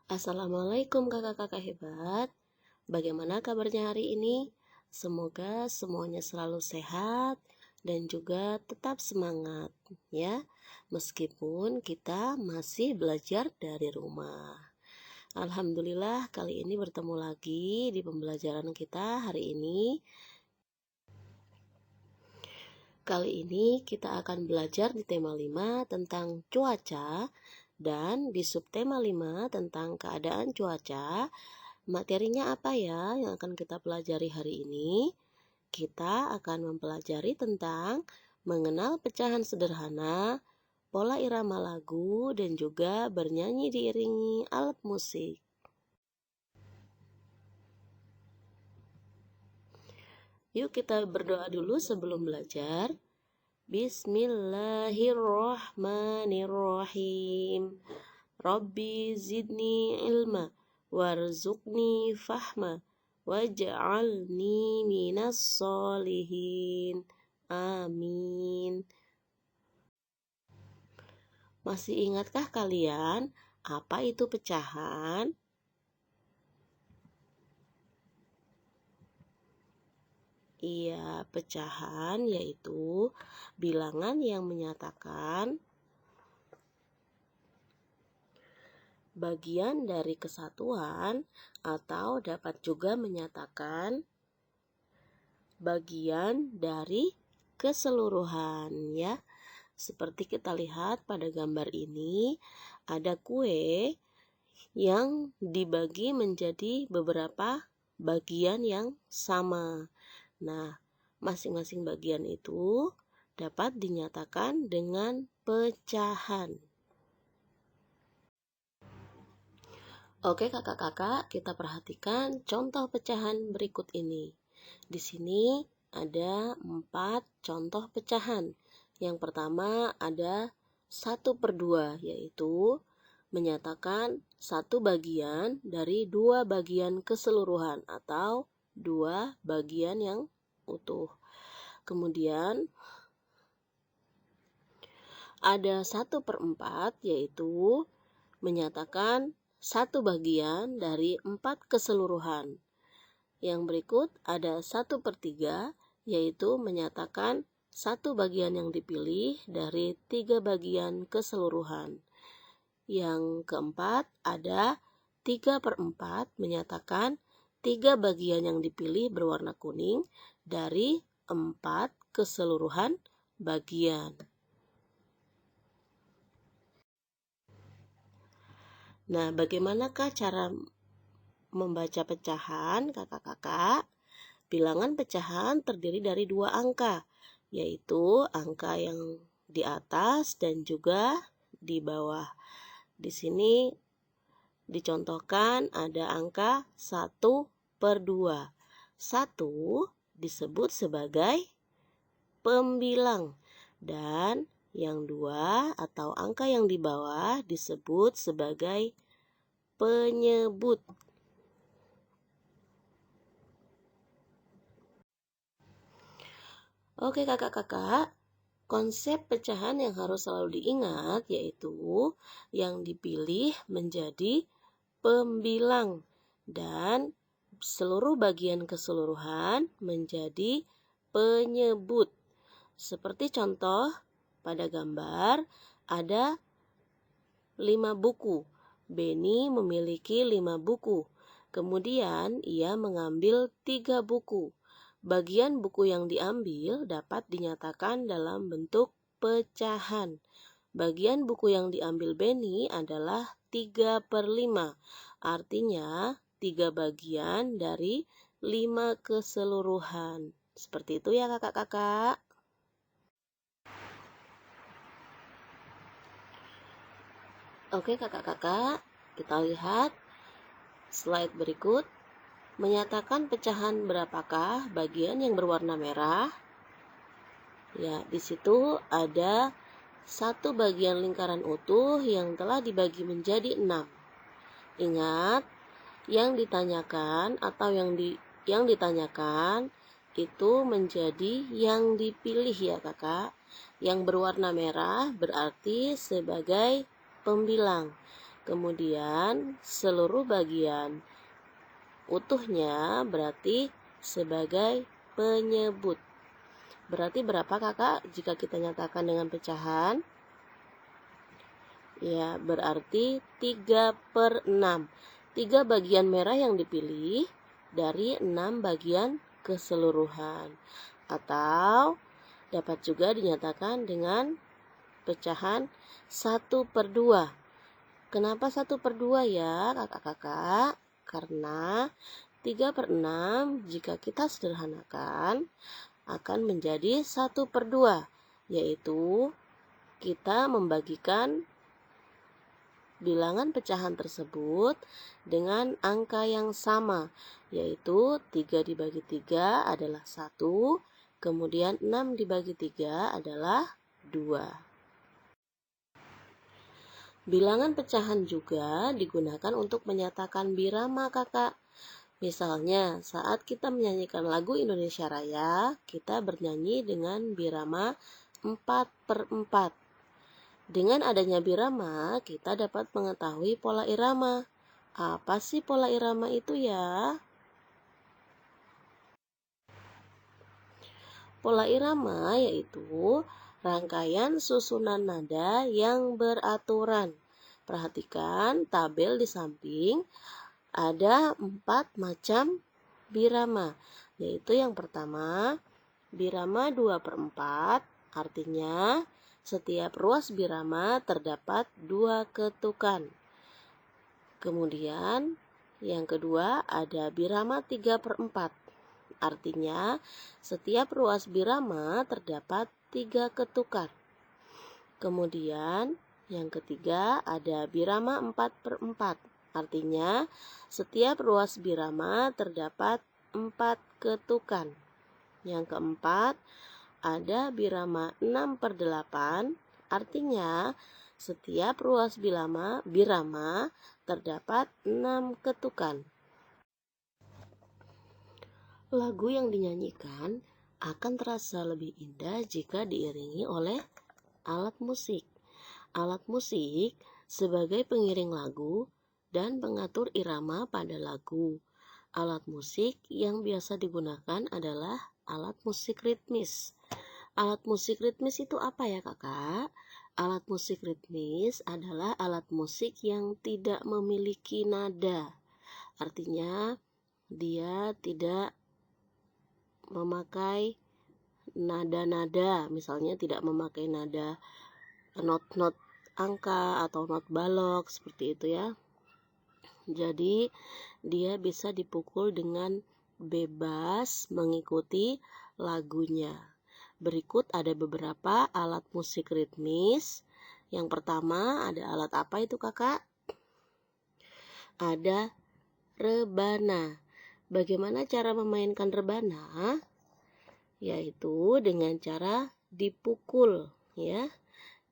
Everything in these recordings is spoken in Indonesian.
Assalamualaikum kakak-kakak hebat. Bagaimana kabarnya hari ini? Semoga semuanya selalu sehat dan juga tetap semangat ya. Meskipun kita masih belajar dari rumah. Alhamdulillah kali ini bertemu lagi di pembelajaran kita hari ini. Kali ini kita akan belajar di tema 5 tentang cuaca. Dan di subtema 5 tentang keadaan cuaca, materinya apa ya yang akan kita pelajari hari ini? Kita akan mempelajari tentang mengenal pecahan sederhana, pola irama lagu, dan juga bernyanyi diiringi alat musik. Yuk kita berdoa dulu sebelum belajar. Bismillahirrahmanirrahim. Rabbi zidni ilma warzuqni fahma waj'alni minas solihin. Amin. Masih ingatkah kalian apa itu pecahan? Iya, pecahan yaitu bilangan yang menyatakan bagian dari kesatuan atau dapat juga menyatakan bagian dari keseluruhan ya. Seperti kita lihat pada gambar ini, ada kue yang dibagi menjadi beberapa bagian yang sama. Nah, masing-masing bagian itu dapat dinyatakan dengan pecahan. Oke kakak-kakak, kita perhatikan contoh pecahan berikut ini. Di sini ada 4 contoh pecahan. Yang pertama ada 1/2, yaitu menyatakan satu bagian dari 2 bagian keseluruhan atau 2 bagian yang utuh. Kemudian ada 1/4, yaitu menyatakan satu bagian dari 4 keseluruhan. Yang berikut ada 1/3, yaitu menyatakan satu bagian yang dipilih dari 3 bagian keseluruhan. Yang keempat ada 3/4, menyatakan 3 bagian yang dipilih berwarna kuning dari 4 keseluruhan bagian. Nah, bagaimanakah cara membaca pecahan kakak-kakak? Bilangan pecahan terdiri dari 2 angka, yaitu angka yang di atas dan juga di bawah. Di sini dicontohkan ada angka 1/2. 1 disebut sebagai pembilang dan yang 2 atau angka yang di bawah disebut sebagai penyebut. Oke kakak-kakak, konsep pecahan yang harus selalu diingat yaitu yang dipilih menjadi pembilang dan seluruh bagian keseluruhan menjadi penyebut. Seperti contoh pada gambar ada 5 buku. Beni memiliki 5 buku. Kemudian ia mengambil 3 buku. Bagian buku yang diambil dapat dinyatakan dalam bentuk pecahan. Bagian buku yang diambil Beni adalah 3/5. Artinya 3 bagian dari 5 keseluruhan. Seperti itu ya kakak-kakak. Oke kakak-kakak, kita lihat slide berikut. Menyatakan pecahan berapakah bagian yang berwarna merah? Ya, di situ ada satu bagian lingkaran utuh yang telah dibagi menjadi 6. Ingat, yang ditanyakan atau yang ditanyakan itu menjadi yang dipilih ya kakak. Yang berwarna merah berarti sebagai pembilang. Kemudian seluruh bagian utuhnya berarti sebagai penyebut. Berarti berapa kakak jika kita nyatakan dengan pecahan? Ya, berarti 3/6. 3 bagian merah yang dipilih dari 6 bagian keseluruhan. Atau dapat juga dinyatakan dengan pecahan 1/2. Kenapa 1/2 ya kakak-kakak? Karena 3/6 jika kita sederhanakan akan menjadi 1/2, yaitu kita membagikan bilangan pecahan tersebut dengan angka yang sama, yaitu 3 dibagi 3 adalah 1, kemudian 6 dibagi 3 adalah 2. Bilangan pecahan juga digunakan untuk menyatakan birama kakak. Misalnya, saat kita menyanyikan lagu Indonesia Raya, kita bernyanyi dengan birama 4/4. Dengan adanya birama, kita dapat mengetahui pola irama. Apa sih pola irama itu ya? Pola irama yaitu rangkaian susunan nada yang beraturan. Perhatikan tabel di samping. Ada 4 macam birama, yaitu yang pertama, birama 2/4, artinya setiap ruas birama terdapat 2 ketukan. Kemudian yang kedua ada birama 3/4, artinya setiap ruas birama terdapat 3 ketukan. Kemudian yang ketiga ada birama 4/4, artinya setiap ruas birama terdapat 4 ketukan. Yang keempat ada birama 6/8, artinya setiap ruas birama terdapat 6 ketukan. Lagu yang dinyanyikan akan terasa lebih indah jika diiringi oleh alat musik. Alat musik sebagai pengiring lagu dan pengatur irama pada lagu. Alat musik yang biasa digunakan adalah alat musik ritmis. Alat musik ritmis itu apa ya kakak? Alat musik ritmis adalah alat musik yang tidak memiliki nada. Artinya dia tidak memakai nada-nada, misalnya tidak memakai nada not-not angka atau not balok seperti itu ya. Jadi dia bisa dipukul dengan bebas mengikuti lagunya. Berikut ada beberapa alat musik ritmis. Yang pertama ada alat apa itu kakak? Ada rebana. Bagaimana cara memainkan rebana? Yaitu dengan cara dipukul ya.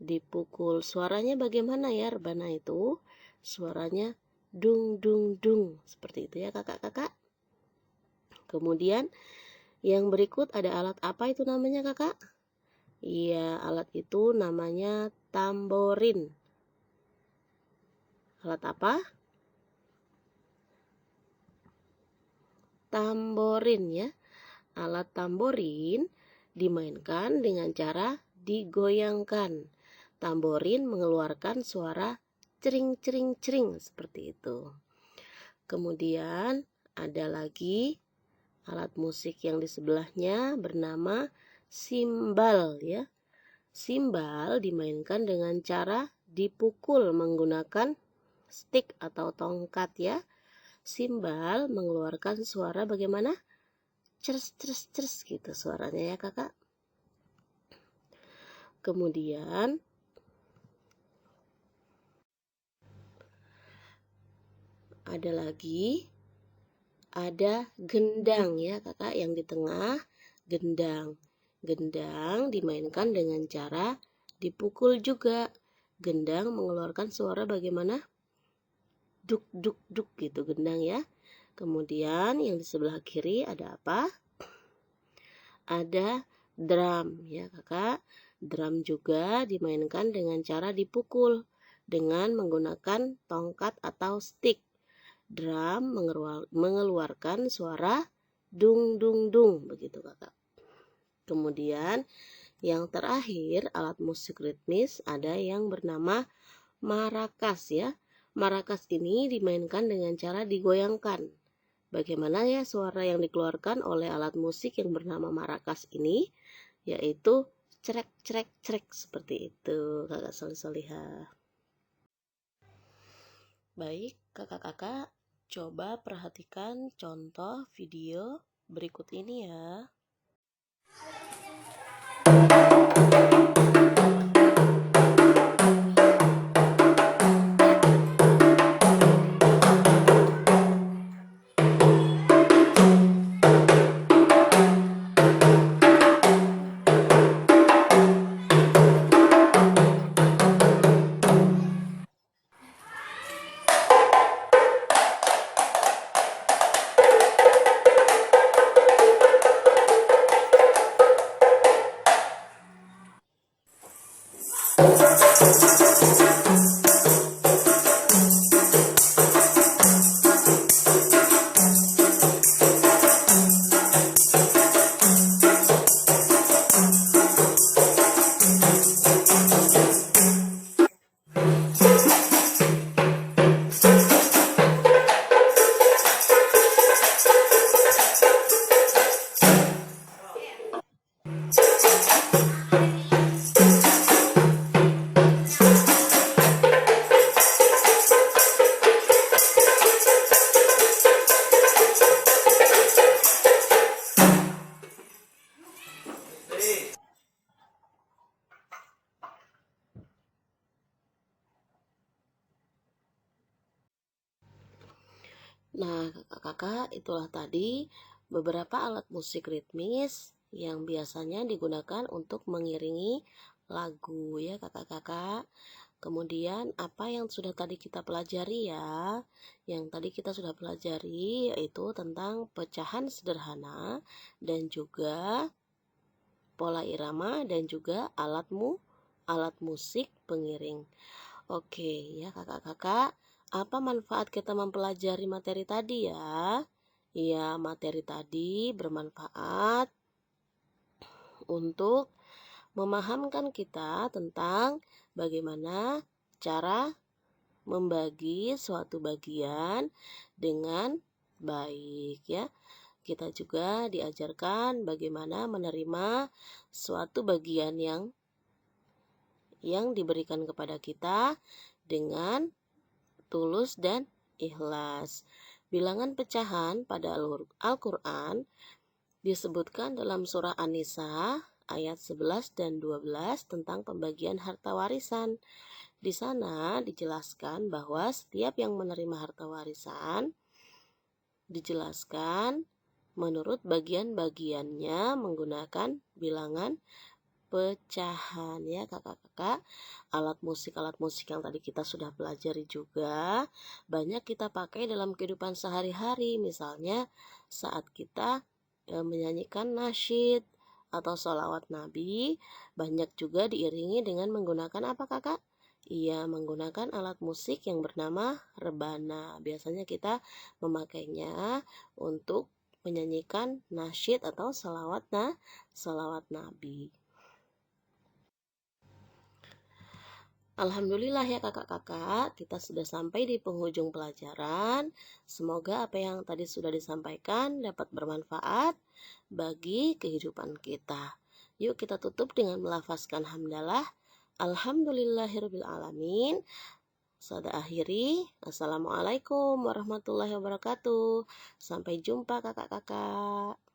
Dipukul. Suaranya bagaimana ya rebana itu? Suaranya dung dung dung seperti itu ya kakak-kakak. Kemudian yang berikut ada alat apa itu namanya kakak? Iya, alat itu namanya tamborin. Alat apa? Tamborin ya. Alat tamborin dimainkan dengan cara digoyangkan. Tamborin mengeluarkan suara cering cering cering seperti itu. Kemudian ada lagi alat musik yang di sebelahnya bernama simbal ya. Simbal dimainkan dengan cara dipukul menggunakan stick atau tongkat ya. Simbal mengeluarkan suara bagaimana? Cers cers cers gitu suaranya ya kakak. Kemudian ada lagi, ada gendang ya kakak, yang di tengah gendang. Gendang dimainkan dengan cara dipukul juga. Gendang mengeluarkan suara bagaimana? Duk duk duk gitu gendang ya. Kemudian yang di sebelah kiri ada apa? Ada drum ya kakak. Drum juga dimainkan dengan cara dipukul. dengan menggunakan tongkat atau stick. Drum mengeluarkan suara dung dung dung, begitu kakak. Kemudian yang terakhir alat musik ritmis ada yang bernama marakas ya. Marakas ini dimainkan dengan cara digoyangkan. Bagaimana ya suara yang dikeluarkan oleh alat musik yang bernama marakas ini? Yaitu cerek cerek cerek seperti itu kakak solih-solihah. Baik kakak-kakak, coba perhatikan contoh video berikut ini ya. Nah, kakak-kakak, itulah tadi beberapa alat musik ritmis yang biasanya digunakan untuk mengiringi lagu ya kakak-kakak. Kemudian apa yang sudah tadi kita pelajari ya? Yang tadi kita sudah pelajari yaitu tentang pecahan sederhana dan juga pola irama dan juga alat musik pengiring. Oke ya kakak-kakak, apa manfaat kita mempelajari materi tadi ya? Ya, materi tadi bermanfaat untuk memahamkan kita tentang bagaimana cara membagi suatu bagian dengan baik ya. Kita juga diajarkan bagaimana menerima suatu bagian yang diberikan kepada kita dengan tulus dan ikhlas. Bilangan pecahan pada Al-Quran disebutkan dalam surah An-Nisa ayat 11 dan 12 tentang pembagian harta warisan. Di sana dijelaskan bahwa setiap yang menerima harta warisan dijelaskan menurut bagian-bagiannya menggunakan bilangan pecahan ya kakak-kakak. Alat musik yang tadi kita sudah pelajari juga banyak kita pakai dalam kehidupan sehari-hari, misalnya saat kita menyanyikan nasyid atau sholawat Nabi, banyak juga diiringi dengan menggunakan apa kakak? Iya, menggunakan alat musik yang bernama rebana. Biasanya kita memakainya untuk menyanyikan nasyid atau sholawat Nabi. Alhamdulillah ya kakak-kakak, kita sudah sampai di penghujung pelajaran. Semoga apa yang tadi sudah disampaikan dapat bermanfaat bagi kehidupan kita. Yuk kita tutup dengan melafazkan hamdalah. Alhamdulillahirabbil alamin. Saya akhiri. Assalamualaikum warahmatullahi wabarakatuh. Sampai jumpa kakak-kakak.